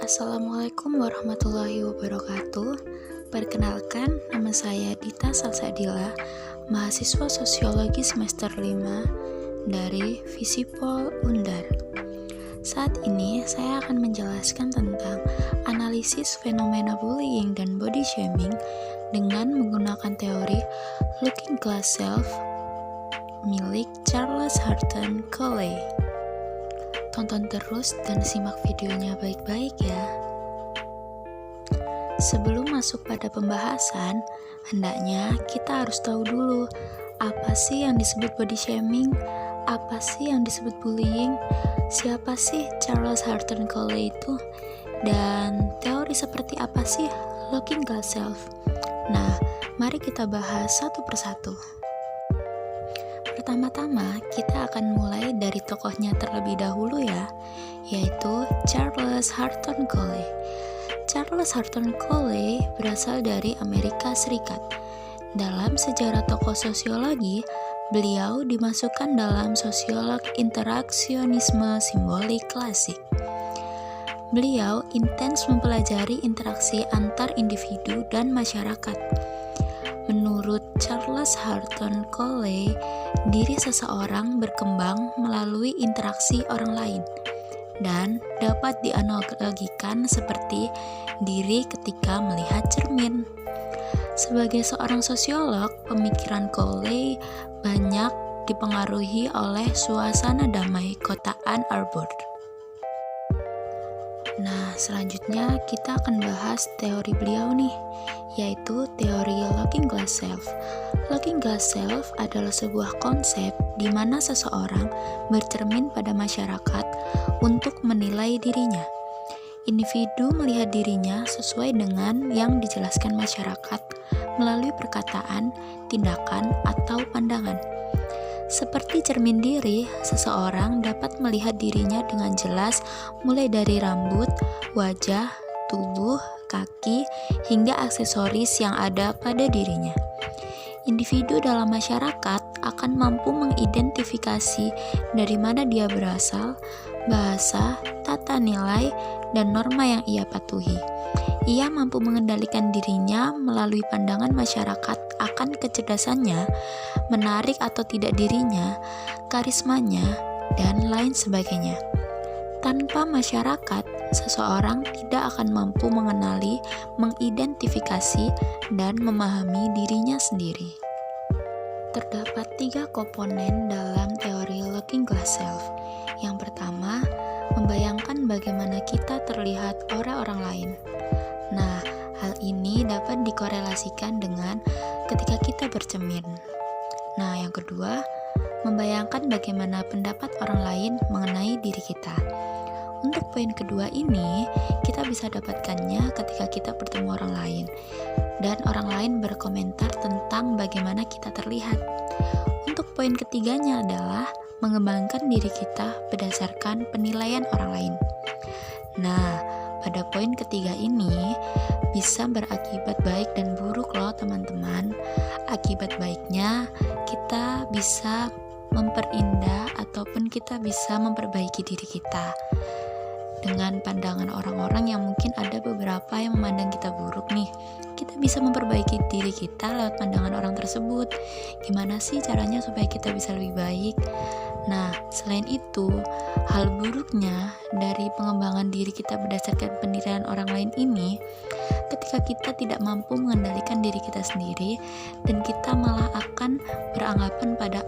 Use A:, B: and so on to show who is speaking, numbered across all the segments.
A: Assalamualaikum warahmatullahi wabarakatuh. Perkenalkan, nama saya Dita Salsadila, mahasiswa Sosiologi semester 5 dari Visipol Undar. Saat ini saya akan menjelaskan tentang analisis fenomena bullying dan body shaming dengan menggunakan teori Looking Glass Self milik Charles Horton Coley. Tonton terus dan simak videonya baik-baik ya. Sebelum masuk pada pembahasan, hendaknya kita harus tahu dulu apa sih yang disebut body shaming, apa sih yang disebut bullying, siapa sih Charles Horton Coley itu, dan teori seperti apa sih Looking Glass Self. Nah, mari kita bahas satu persatu. Pertama-tama, kita akan mulai dari tokohnya terlebih dahulu ya, yaitu Charles Horton Coley. Charles Horton Coley berasal dari Amerika Serikat. Dalam sejarah tokoh sosiologi, beliau dimasukkan dalam sosiolog interaksionisme simbolik klasik. Beliau intens mempelajari interaksi antar individu dan masyarakat. Menurut Charles Horton Coley, diri seseorang berkembang melalui interaksi orang lain dan dapat dianalogikan seperti diri ketika melihat cermin. Sebagai seorang sosiolog, pemikiran Coley banyak dipengaruhi oleh suasana damai kota Ann Arbor. Nah, selanjutnya kita akan bahas teori beliau nih, yaitu teori Looking Glass Self. Looking Glass Self adalah sebuah konsep di mana seseorang bercermin pada masyarakat untuk menilai dirinya. Individu melihat dirinya sesuai dengan yang dijelaskan masyarakat melalui perkataan, tindakan, atau pandangan. Seperti cermin diri, seseorang dapat melihat dirinya dengan jelas mulai dari rambut, wajah, tubuh, kaki, hingga aksesoris yang ada pada dirinya. Individu dalam masyarakat akan mampu mengidentifikasi dari mana dia berasal, bahasa, tata nilai, dan norma yang ia patuhi. Ia mampu mengendalikan dirinya melalui pandangan masyarakat akan kecerdasannya, menarik atau tidak dirinya, karismanya, dan lain sebagainya. Tanpa masyarakat, seseorang tidak akan mampu mengenali, mengidentifikasi, dan memahami dirinya sendiri. Terdapat 3 komponen dalam teori Looking Glass Self. Yang pertama, membayangkan bagaimana kita terlihat oleh orang lain. Nah, hal ini dapat dikorelasikan dengan ketika kita bercermin. Nah, yang kedua, membayangkan bagaimana pendapat orang lain mengenai diri kita. Untuk poin kedua ini, kita bisa dapatkannya ketika kita bertemu orang lain, dan orang lain berkomentar tentang bagaimana kita terlihat. Untuk poin ketiganya adalah mengembangkan diri kita berdasarkan penilaian orang lain. Nah, pada poin ketiga ini bisa berakibat baik dan buruk loh teman-teman. Akibat baiknya, kita bisa memperindah ataupun kita bisa memperbaiki diri kita. Dengan pandangan orang-orang yang mungkin ada beberapa yang memandang kita buruk nih, kita bisa memperbaiki diri kita lewat pandangan orang tersebut. Gimana sih caranya supaya kita bisa lebih baik? Nah, selain itu, hal buruknya dari pengembangan diri kita berdasarkan penilaian orang lain ini, ketika kita tidak mampu mengendalikan diri kita sendiri, dan kita malah akan beranggapan pada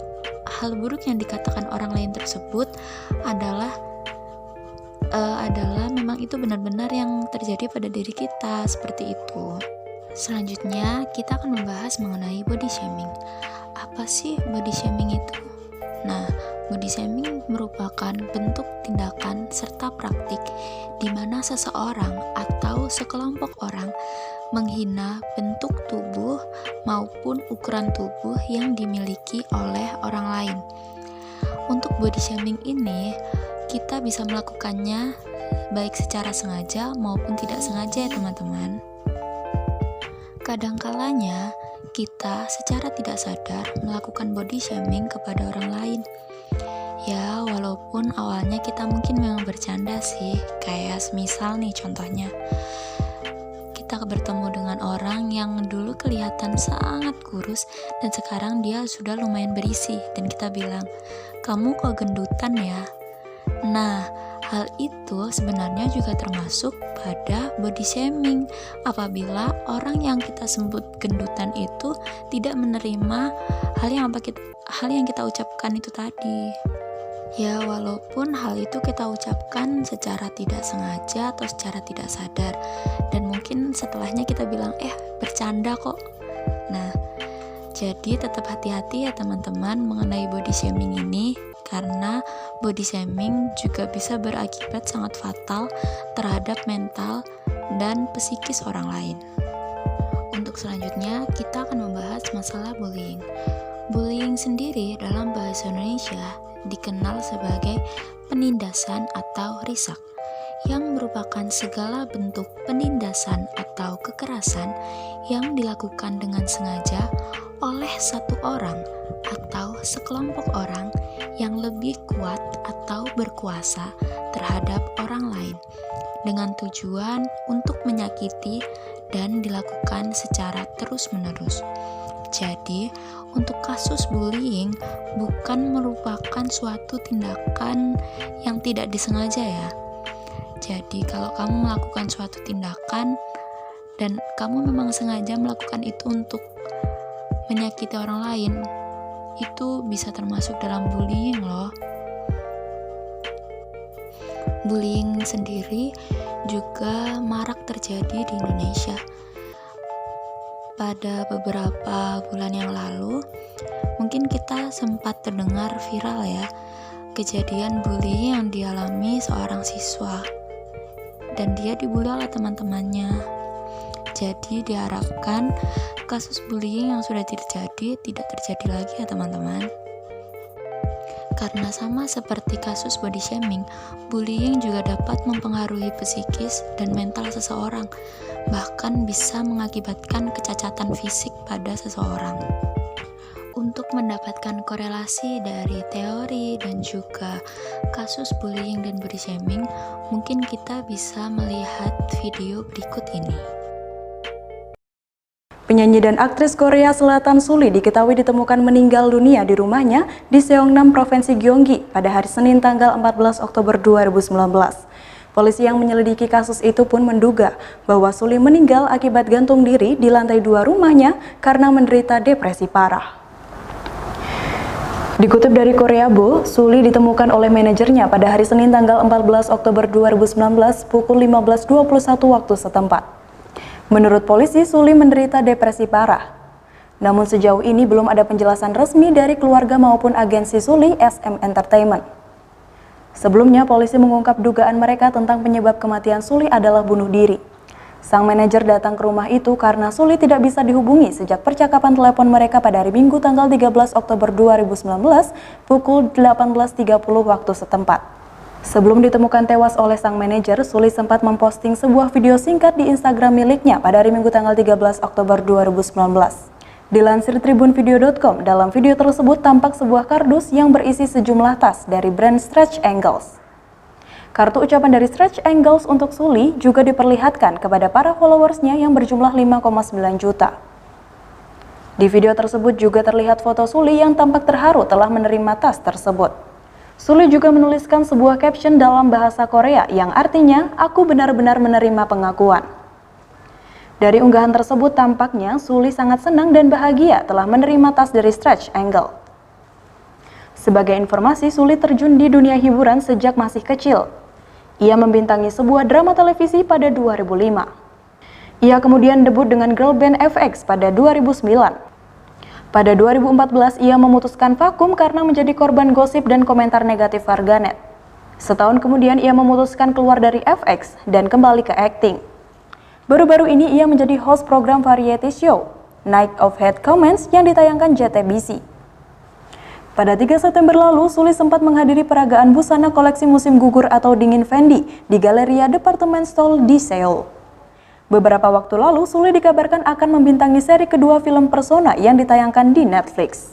A: hal buruk yang dikatakan orang lain tersebut adalah memang itu benar-benar yang terjadi pada diri kita, seperti itu. Selanjutnya, kita akan membahas mengenai body shaming. Apa sih body shaming itu? Nah, body shaming merupakan bentuk tindakan serta praktik di mana seseorang atau sekelompok orang menghina bentuk tubuh maupun ukuran tubuh yang dimiliki oleh orang lain. Untuk body shaming ini, kita bisa melakukannya baik secara sengaja maupun tidak sengaja ya teman-teman. Kadangkalanya kita secara tidak sadar melakukan body shaming kepada orang lain. Ya, walaupun awalnya kita mungkin memang bercanda sih, kayak semisal nih contohnya, kita bertemu dengan orang yang dulu kelihatan sangat kurus dan sekarang dia sudah lumayan berisi dan kita bilang, "Kamu kok gendutan ya?" Nah, hal itu sebenarnya juga termasuk pada body shaming apabila orang yang kita sebut gendutan itu tidak menerima hal yang kita ucapkan itu tadi. Ya, walaupun hal itu kita ucapkan secara tidak sengaja atau secara tidak sadar, dan mungkin setelahnya kita bilang, bercanda kok. Nah, jadi tetap hati-hati ya teman-teman mengenai body shaming ini, karena body shaming juga bisa berakibat sangat fatal terhadap mental dan psikis orang lain. Untuk selanjutnya, kita akan membahas masalah bullying. Bullying sendiri dalam bahasa Indonesia dikenal sebagai penindasan atau risak, yang merupakan segala bentuk penindasan atau kekerasan yang dilakukan dengan sengaja oleh satu orang atau sekelompok orang yang lebih kuat atau berkuasa terhadap orang lain dengan tujuan untuk menyakiti dan dilakukan secara terus-menerus. Jadi, untuk kasus bullying bukan merupakan suatu tindakan yang tidak disengaja ya. Jadi, kalau kamu melakukan suatu tindakan dan kamu memang sengaja melakukan itu untuk menyakiti orang lain, itu bisa termasuk dalam bullying loh. Bullying sendiri juga marak terjadi di Indonesia. Pada beberapa bulan yang lalu, mungkin kita sempat terdengar viral ya, kejadian bullying yang dialami seorang siswa, dan dia dibully oleh teman-temannya. Jadi diharapkan kasus bullying yang sudah terjadi tidak terjadi lagi ya teman-teman. Karena sama seperti kasus body shaming, bullying juga dapat mempengaruhi psikis dan mental seseorang, bahkan bisa mengakibatkan kecacatan fisik pada seseorang. Untuk mendapatkan korelasi dari teori dan juga kasus bullying dan body shaming, mungkin kita bisa melihat video berikut ini.
B: Penyanyi dan aktris Korea Selatan Suli diketahui ditemukan meninggal dunia di rumahnya di Seongnam, Provinsi Gyeonggi pada hari Senin tanggal 14 Oktober 2019. Polisi yang menyelidiki kasus itu pun menduga bahwa Suli meninggal akibat gantung diri di lantai 2 rumahnya karena menderita depresi parah. Dikutip dari Koreabo, Suli ditemukan oleh manajernya pada hari Senin tanggal 14 Oktober 2019 pukul 15.21 waktu setempat. Menurut polisi, Suli menderita depresi parah. Namun sejauh ini belum ada penjelasan resmi dari keluarga maupun agensi Suli, SM Entertainment. Sebelumnya, polisi mengungkap dugaan mereka tentang penyebab kematian Suli adalah bunuh diri. Sang manajer datang ke rumah itu karena Suli tidak bisa dihubungi sejak percakapan telepon mereka pada hari Minggu tanggal 13 Oktober 2019 pukul 18.30 waktu setempat. Sebelum ditemukan tewas oleh sang manajer, Suli sempat memposting sebuah video singkat di Instagram miliknya pada hari Minggu tanggal 13 Oktober 2019. Dilansir tribunvideo.com, dalam video tersebut tampak sebuah kardus yang berisi sejumlah tas dari brand Stretch Angles. Kartu ucapan dari Stretch Angles untuk Suli juga diperlihatkan kepada para followersnya yang berjumlah 5,9 juta. Di video tersebut juga terlihat foto Suli yang tampak terharu telah menerima tas tersebut. Suli juga menuliskan sebuah caption dalam bahasa Korea yang artinya, "Aku benar-benar menerima pengakuan." Dari unggahan tersebut tampaknya Suli sangat senang dan bahagia telah menerima tas dari Stretch Angle. Sebagai informasi, Suli terjun di dunia hiburan sejak masih kecil. Ia membintangi sebuah drama televisi pada 2005. Ia kemudian debut dengan girl band FX pada 2009. Pada 2014, ia memutuskan vakum karena menjadi korban gosip dan komentar negatif warganet. Setahun kemudian, ia memutuskan keluar dari FX dan kembali ke acting. Baru-baru ini, ia menjadi host program variety show, Night of Hate Comments, yang ditayangkan JTBC. Pada 3 September lalu, Suli sempat menghadiri peragaan busana koleksi musim gugur atau dingin Fendi di Galeria Department Store di Seoul. Beberapa waktu lalu, Suli dikabarkan akan membintangi seri kedua film Persona yang ditayangkan di Netflix.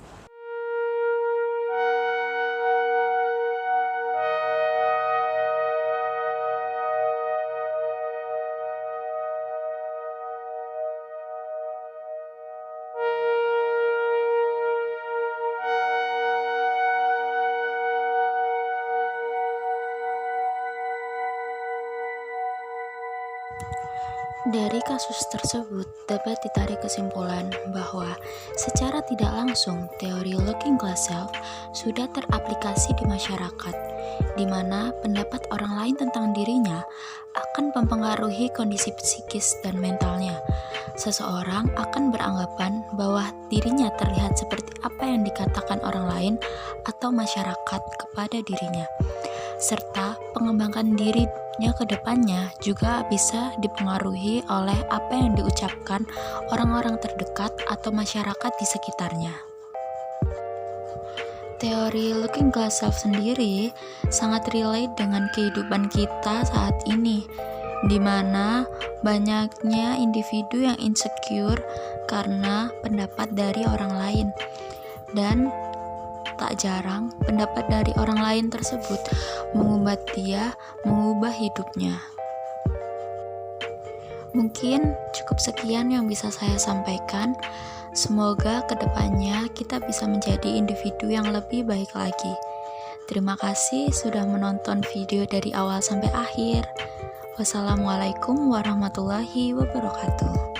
A: Dari kasus tersebut dapat ditarik kesimpulan bahwa secara tidak langsung teori Looking Glass Self sudah teraplikasi di masyarakat, di mana pendapat orang lain tentang dirinya akan mempengaruhi kondisi psikis dan mentalnya. Seseorang akan beranggapan bahwa dirinya terlihat seperti apa yang dikatakan orang lain atau masyarakat kepada dirinya, serta pengembangan dirinya ke depannya juga bisa dipengaruhi oleh apa yang diucapkan orang-orang terdekat atau masyarakat di sekitarnya. Teori Looking Glass Self sendiri sangat relate dengan kehidupan kita saat ini, di mana banyaknya individu yang insecure karena pendapat dari orang lain, dan tak jarang pendapat dari orang lain tersebut mengubah dia mengubah hidupnya. Mungkin cukup sekian yang bisa saya sampaikan. Semoga kedepannya kita bisa menjadi individu yang lebih baik lagi. Terima kasih sudah menonton video dari awal sampai akhir. Wassalamualaikum warahmatullahi wabarakatuh.